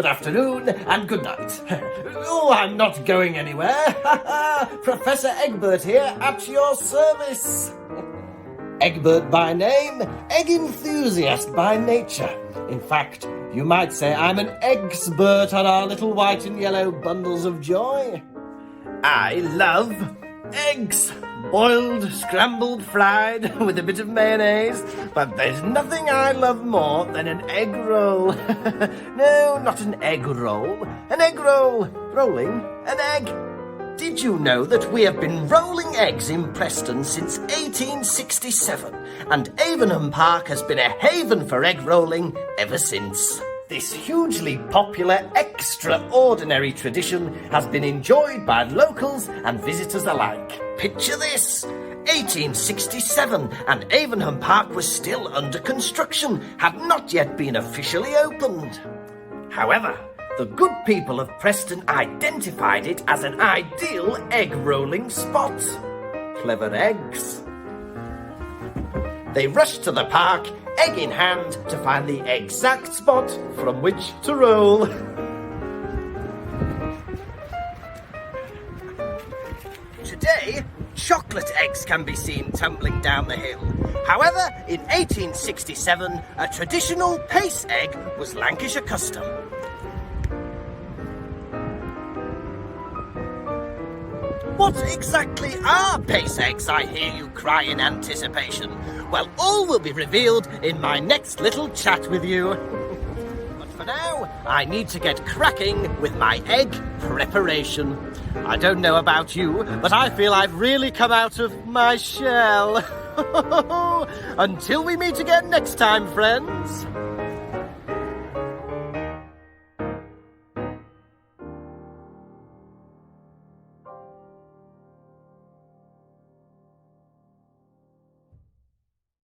good afternoon, and good night. Oh, I'm not going anywhere. Professor Egbert here at your service. Egbert by name, egg enthusiast by nature. In fact, you might say I'm an egg-spurt on our little white and yellow bundles of joy. I love eggs. Boiled, scrambled, fried, with a bit of mayonnaise. But there's nothing I love more than an egg roll. No, not an egg roll. An egg roll. Rolling an egg. Did you know that we have been rolling eggs in Preston since 1867, and Avonham Park has been a haven for egg rolling ever since? This hugely popular, extraordinary tradition has been enjoyed by locals and visitors alike. Picture this! 1867, and Avonham Park was still under construction, had not yet been officially opened. However, the good people of Preston identified it as an ideal egg-rolling spot. Clever eggs. They rushed to the park, egg in hand, to find the exact spot from which to roll. Today, chocolate eggs can be seen tumbling down the hill. However, in 1867, a traditional pace egg was Lancashire custom. What exactly are pace eggs, I hear you cry in anticipation? Well, all will be revealed in my next little chat with you. But for now, I need to get cracking with my egg preparation. I don't know about you, but I feel I've really come out of my shell. Until we meet again next time, friends.